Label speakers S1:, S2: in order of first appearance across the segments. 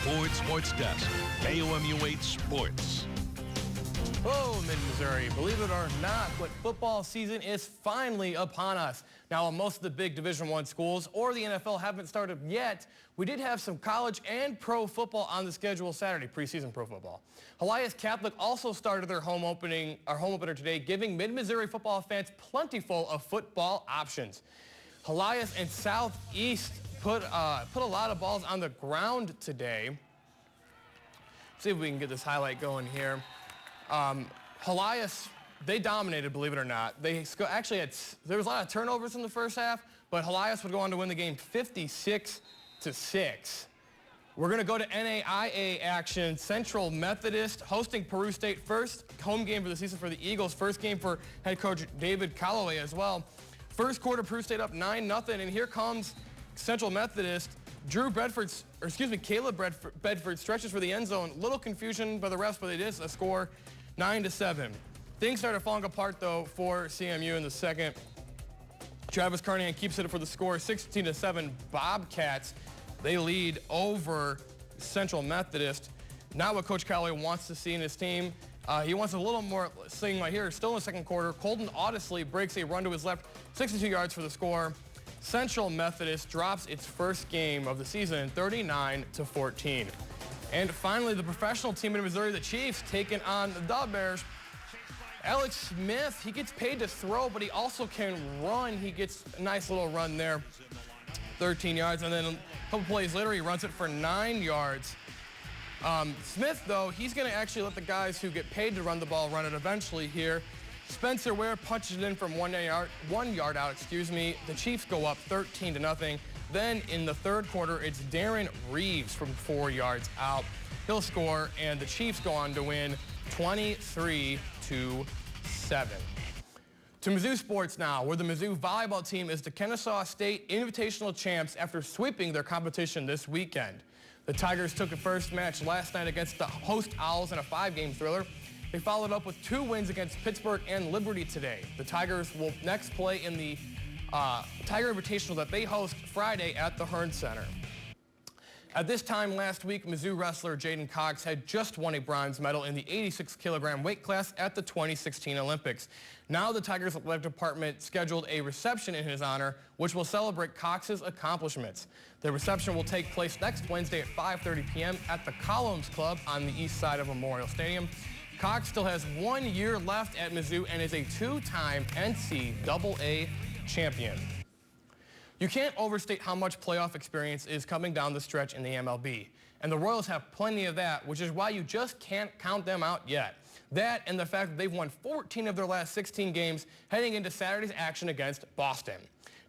S1: Ford Sports Desk, KOMU8 Sports.
S2: Hello, Mid-Missouri. Believe it or not, but football season is finally upon us. Now, while most of the big Division I schools or the NFL haven't started yet, we did have some college and pro football on the schedule Saturday, preseason pro football. Hough Catholic also started their home opener today, giving Mid-Missouri football fans plentiful of football options. Hough and Southeast put a lot of balls on the ground today. See if we can get this highlight going here. Hough, they dominated, believe it or not. They actually there was a lot of turnovers in the first half, but Hough would go on to win the game 56-6. We're going to go to NAIA action. Central Methodist hosting Peru State, first home game for the season for the Eagles. First game for head coach David Calloway as well. First quarter, Peru State up 9-0, and here comes Central Methodist. Caleb Bedford stretches for the end zone. Little confusion by the refs, but it is a score 9-7. Things started falling apart though for CMU in the second. Travis Carnahan keeps it for the score, 16-7. Bobcats, they lead over Central Methodist. Not what Coach Calloway wants to see in his team. He wants a little more, seeing right here, still in the second quarter. Colton Audisley breaks a run to his left, 62 yards for the score. Central Methodist drops its first game of the season, 39-14. And finally, the professional team in Missouri, the Chiefs, taking on the Bears. Alex Smith, he gets paid to throw, but he also can run. He gets a nice little run there, 13 yards. And then a couple plays later, he runs it for 9 yards. Smith, though, he's going to actually let the guys who get paid to run the ball run it eventually here. Spencer Ware punches it in from 1 yard out. The Chiefs go up 13-0. Then in the third quarter, it's Darren Reeves from 4 yards out. He'll score, and the Chiefs go on to win 23-7. To Mizzou sports now, where the Mizzou volleyball team is the Kennesaw State Invitational champs after sweeping their competition this weekend. The Tigers took the first match last night against the host Owls in a 5-game thriller. They followed up with 2 wins against Pittsburgh and Liberty today. The Tigers will next play in the Tiger Invitational that they host Friday at the Hearn Center. At this time last week, Mizzou wrestler Jaden Cox had just won a bronze medal in the 86-kilogram weight class at the 2016 Olympics. Now the Tigers athletic department scheduled a reception in his honor, which will celebrate Cox's accomplishments. The reception will take place next Wednesday at 5:30 p.m. at the Columns Club on the east side of Memorial Stadium. Cox still has 1 year left at Mizzou and is a 2-time NCAA champion. You can't overstate how much playoff experience is coming down the stretch in the MLB. And the Royals have plenty of that, which is why you just can't count them out yet. That and the fact that they've won 14 of their last 16 games heading into Saturday's action against Boston.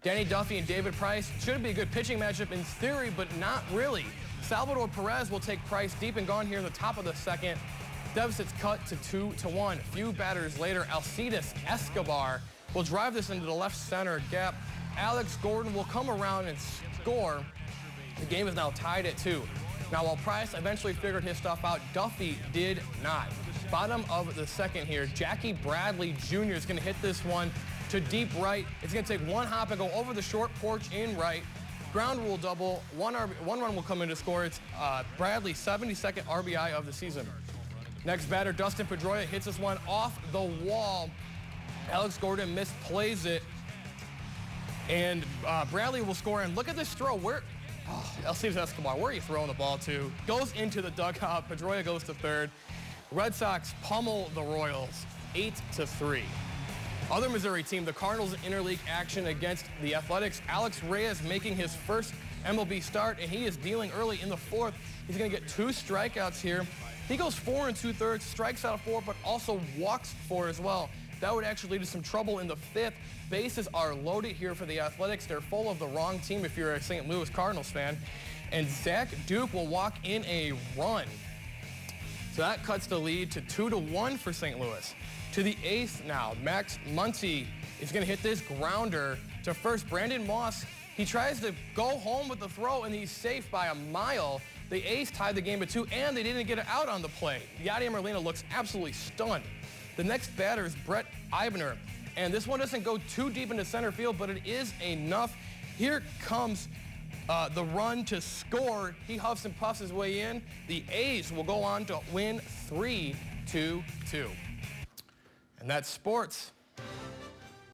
S2: Danny Duffy and David Price should be a good pitching matchup in theory, but not really. Salvador Perez will take Price deep and gone here in the top of the second. Deficit's cut to 2-1. A few batters later, Alcides Escobar will drive this into the left center gap. Alex Gordon will come around and score. The game is now tied at 2. Now, while Price eventually figured his stuff out, Duffy did not. Bottom of the second here, Jackie Bradley Jr. is going to hit this one to deep right. It's going to take one hop and go over the short porch in right. Ground rule double. One run will come in to score. It's Bradley's 72nd RBI of the season. Next batter, Dustin Pedroia hits this one off the wall. Alex Gordon misplays it. And Bradley will score. And look at this throw. Alcides Escobar, where are you throwing the ball to? Goes into the dugout. Pedroia goes to third. Red Sox pummel the Royals 8-3. Other Missouri team, the Cardinals in interleague action against the Athletics. Alex Reyes making his first MLB start, and he is dealing early in the fourth. He's going to get 2 strikeouts here. He goes 4 2/3, strikes out 4, but also walks 4 as well. That would actually lead to some trouble in the 5th. Bases are loaded here for the Athletics. They're full of the wrong team if you're a St. Louis Cardinals fan. And Zach Duke will walk in a run. So that cuts the lead to 2-1 for St. Louis. To the 8th now, Max Muncy is going to hit this grounder to first. Brandon Moss, he tries to go home with the throw, and he's safe by a mile. The A's tied the game at 2, and they didn't get it out on the play. Yadier Molina looks absolutely stunned. The next batter is Brett Eibner, and this one doesn't go too deep into center field, but it is enough. Here comes the run to score. He huffs and puffs his way in. The A's will go on to win 3-2. And that's sports.